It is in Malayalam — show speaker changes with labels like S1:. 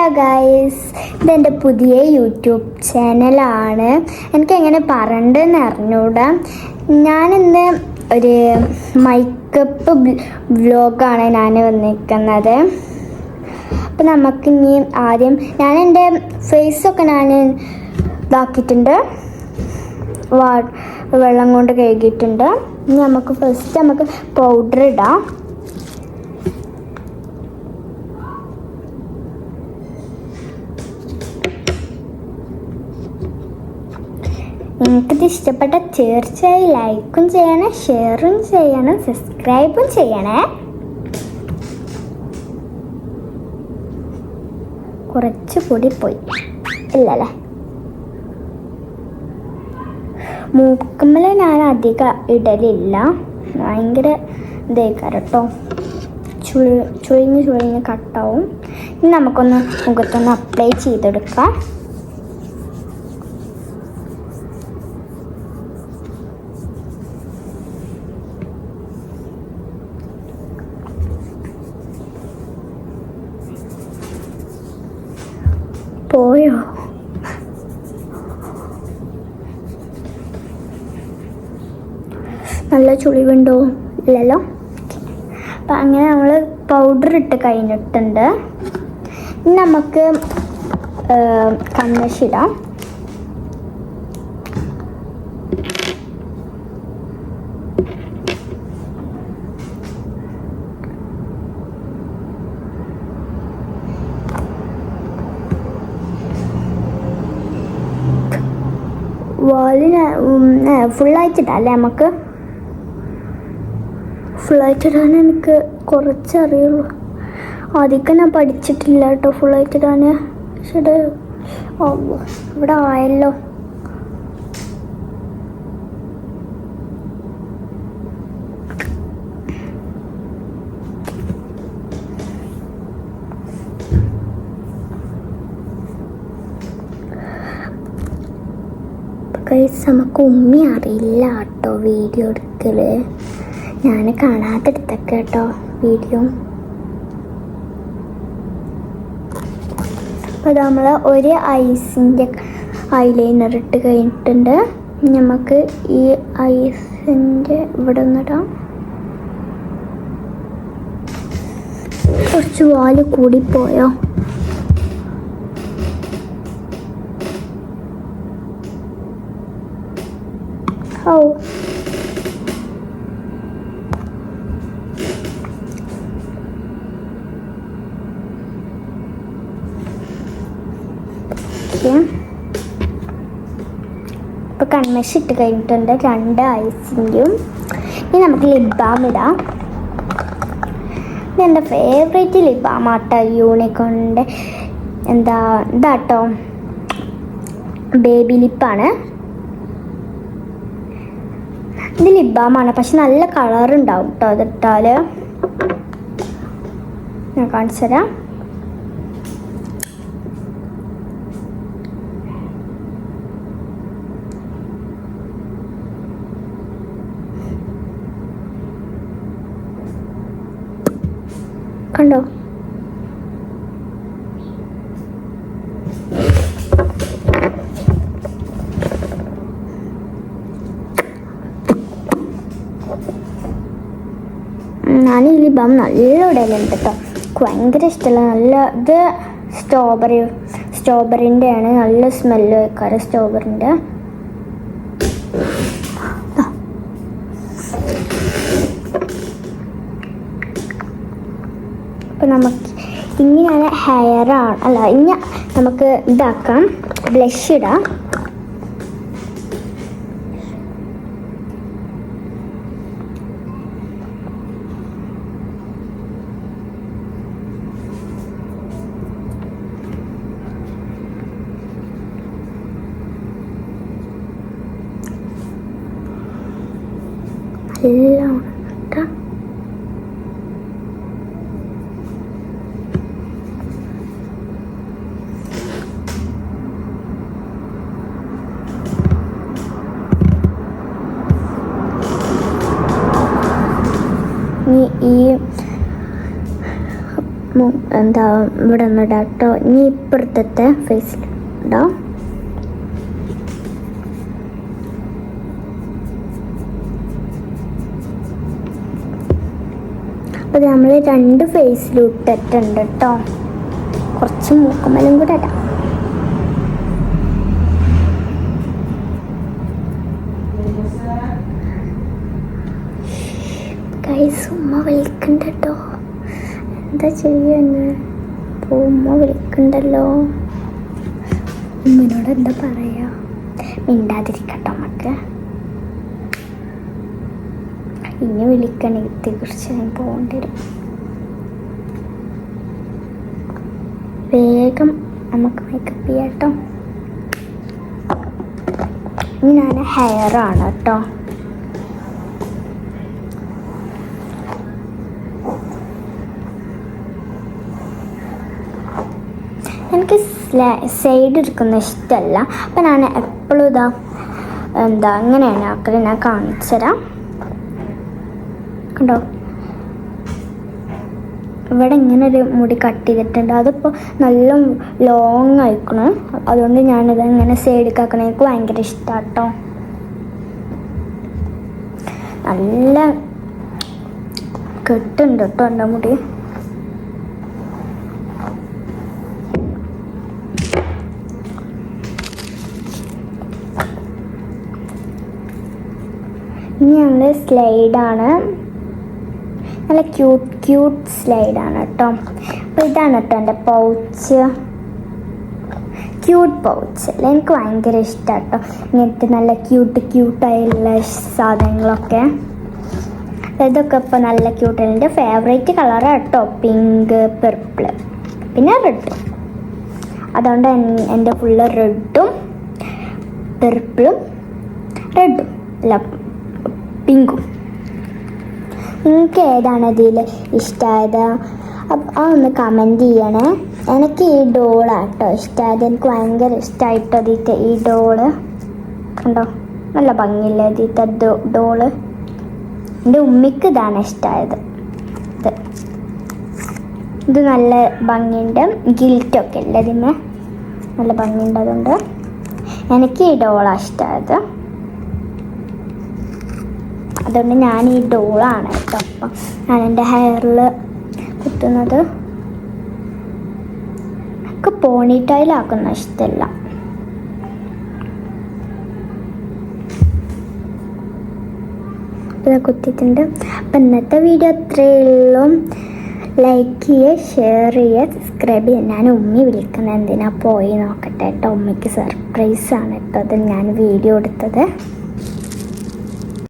S1: ഹലോ ഗൈസ്, ഇതെൻ്റെ പുതിയ യൂട്യൂബ് ചാനലാണ്. എനിക്കെങ്ങനെ പറയണ്ടെന്ന് അറിഞ്ഞൂടാ. ഞാനിന്ന് ഒരു മേക്കപ്പ് വ്ലോഗാണ് ഞാൻ വന്നിരിക്കുന്നത്. അപ്പം നമുക്കിനി ആദ്യം ഞാൻ എൻ്റെ ഫേസൊക്കെ ഞാൻ ഇതാക്കിയിട്ടുണ്ട്, വെള്ളം കൊണ്ട് കഴുകിയിട്ടുണ്ട്. ഇനി നമുക്ക് ഫസ്റ്റ് പൗഡർ ഇടാം. നിങ്ങൾക്കിത് ഇഷ്ടപ്പെട്ട തീർച്ചയായും ലൈക്കും ചെയ്യണം, ഷെയറും ചെയ്യണം, സബ്സ്ക്രൈബും ചെയ്യണേ. കുറച്ച് കൂടി പോയി ഇല്ലല്ലേ. മൂക്കുമ്മൽ ഞാൻ അധികം ഇടലില്ല, ഭയങ്കര ഇതേക്കാരം കേട്ടോ, ചുഴിഞ്ഞ് കട്ടാവും. ഇനി നമുക്കൊന്ന് മുഖത്തൊന്ന് അപ്ലൈ ചെയ്തെടുക്കാം. പോയോ? നല്ല ചുളിവുണ്ടോ? ഇല്ലല്ലോ. അപ്പം അങ്ങനെ നമ്മൾ പൗഡർ ഇട്ട് കഴിഞ്ഞിട്ടുണ്ട്. ഇനി നമുക്ക് കൺമഷിടാം. വാലിന് ഫുള്ളായിട്ടിടാം അല്ലേ? നമുക്ക് ഫുള്ളായിട്ടിടാൻ എനിക്ക് കുറച്ചറിയുള്ളൂ. ആദ്യമൊക്കെ ഞാൻ പഠിച്ചിട്ടില്ല കേട്ടോ ഫുള്ളായിട്ടിടാൻ. പക്ഷേ ഇവിടെ ആയല്ലോ. നമുക്ക് ഉമ്മി അറിയില്ല കേട്ടോ വീഡിയോ എടുക്കല്. ഞാൻ കാണാതെടുത്തൊക്കെ കേട്ടോ വീഡിയോ. അപ്പോൾ നമ്മൾ ഒരു ഐസിൻ്റെ ഐലൈനർ ഇട്ട് കഴിഞ്ഞിട്ടുണ്ട്. നമുക്ക് ഈ ഐസിൻ്റെ ഇവിടെ ഒന്നിടാം. കുറച്ച് വാല് കൂടിപ്പോയോ? ഓ, ഇപ്പോൾ കൺമഷി ഇട്ട് കഴിഞ്ഞിട്ടുണ്ട്, 2 ഐസിൻ്റെയും. ഇനി നമുക്ക് ലിപ് ബാം ഇടാം. ഇതെൻ്റെ ഫേവറേറ്റ് ലിപ് ബാം ആട്ടോ, യൂണിക്കോണിൻ്റെ ഇതാട്ടോ, ബേബി ലിപ്പാണ്. ഇത് ലിപ് ബാമാണ്, പക്ഷെ നല്ല കളറുണ്ടാവും കേട്ടോ അതിട്ടാൽ. ഞാൻ കാണിച്ചു തരാം. കണ്ടോ? ഞാൻ ഈ ലിപ് ബാം നല്ല ഇടലുണ്ട് കേട്ടോ, എനിക്ക് ഭയങ്കര ഇഷ്ടമല്ല. നല്ല ഇത് സ്ട്രോബെറിൻ്റെ ആണ്, നല്ല സ്മെല്ല് വെക്കാറ് സ്ട്രോബെറിൻ്റെ. അപ്പം നമുക്ക് ഇങ്ങനെയാണ് ഹെയറാണ് അല്ല, ഇനി നമുക്ക് ഇതാക്കാം, ബ്ലഷ് ഇടാം. എല്ലാം കേട്ടോ. ഈ എന്താ ഇവിടെ നിന്ന് ഇടാം കേട്ടോ. ഇനി ഇപ്പുറത്തെ ഫേസിൽ ഇടാം. അപ്പോൾ നമ്മൾ 2 ഫേസിലും ഇട്ടിട്ടുണ്ട് കേട്ടോ. കുറച്ച് മൂക്കുമ്മലും കൂടെ ഇടാം. ഗൈസ്, ഉമ്മ വിളിക്കണ്ട കേട്ടോ. എന്താ ചെയ്യുന്നു? ഉമ്മ വിളിക്കണ്ടല്ലോ. ഉമ്മനോട് എന്താ പറയാ? മിണ്ടാതിരിക്കട്ടോ നമുക്ക്. ഇനി വിളിക്കണത്തെ കുറിച്ച് ഞാൻ പോകേണ്ടി വരും. വേഗം നമുക്ക് മേക്കപ്പ് ചെയ്യാം കേട്ടോ. ഇനി ഞാൻ ഹെയറാണ് കേട്ടോ. എനിക്ക് സൈഡ് എടുക്കുന്ന ഇഷ്ടമല്ല. അപ്പം ഞാൻ എപ്പോഴും ഇങ്ങനെയാണ് ആക്കൽ. ഞാൻ കാണിച്ചു തരാം. കണ്ടോ, ഇവിടെ ഇങ്ങനെ ഒരു മുടി കട്ട് ചെയ്തിട്ടുണ്ട്. അതിപ്പോൾ നല്ല ലോങ് ആയിക്കണം. അതുകൊണ്ട് ഞാനിത് ഇങ്ങനെ സൈഡിലേക്ക് ആക്കണം. എനിക്ക് ഭയങ്കര ഇഷ്ടമാണ് കേട്ടോ. നല്ല കെട്ടുണ്ട് കേട്ടോ എൻ്റെ മുടി. ഇനി ഞങ്ങൾ സ്ലൈഡാണ്. നല്ല ക്യൂട്ട് സ്ലൈഡാണ് കേട്ടോ. അപ്പോൾ ഇതാണ് കേട്ടോ എൻ്റെ പൗച്ച്. ക്യൂട്ട് പൗച്ച് അല്ല, എനിക്ക് ഭയങ്കര ഇഷ്ടമാണ് കേട്ടോ ഇങ്ങനത്തെ നല്ല ക്യൂട്ടായുള്ള സാധനങ്ങളൊക്കെ. ഇതൊക്കെ ഇപ്പോൾ നല്ല ക്യൂട്ട്. എൻ്റെ ഫേവറേറ്റ് കളറാണ് കേട്ടോ പിങ്ക്, പർപ്പിൾ, പിന്നെ റെഡ്. അതുകൊണ്ട് എൻ്റെ ഫുള്ള് റെഡും പർപ്പിളും റെഡും അല്ല പിങ്കും. നിങ്ങൾക്ക് ഏതാണ് ഇതിൽ ഇഷ്ടമായത്? ഒന്ന് കമൻറ്റ് ചെയ്യണേ. എനിക്ക് ഈ ഡോളാണ് കേട്ടോ ഇഷ്ടമായത്. എനിക്ക് ഭയങ്കര ഇഷ്ടമായിട്ടോ ഇതിത്തെ ഈ ഡോള്. കണ്ടോ, നല്ല ഭംഗിയില്ലേ ഇതിത്തെ ഡോള്. എൻ്റെ ഉമ്മിക്ക് ഇതാണ് ഇഷ്ടമായത്. ഇത് നല്ല ഭംഗിയുണ്ട്. ഗിൽറ്റൊക്കെ അല്ലേ ഇതിന്, നല്ല ഭംഗിയുണ്ട്. അതുകൊണ്ട് എനിക്ക് ഈ ഡോളാണ് ഇഷ്ടമായത്. അതുകൊണ്ട് ഞാൻ ഈ ഡോളാണ് കേട്ടോ അപ്പം ഞാൻ എൻ്റെ ഹെയറിൽ കുത്തുന്നത്. എനിക്ക് പോണിറ്റൈലാക്കുന്ന ഇഷ്ടമല്ല. അപ്പോൾ കുത്തിയിട്ടുണ്ട്. അപ്പം ഇന്നത്തെ വീഡിയോ അത്രയേ ഉള്ളൂ. ലൈക്ക് ചെയ്യുക, ഷെയർ ചെയ്യുക, സബ്സ്ക്രൈബ് ചെയ്യുക. ഞാൻ ഉമ്മി വിളിക്കുന്നത് എന്തിനാ പോയി നോക്കട്ടെ കേട്ടോ. ഉമ്മയ്ക്ക് സർപ്രൈസാണ് കേട്ടോ അത് ഞാൻ വീഡിയോ എടുത്തത്.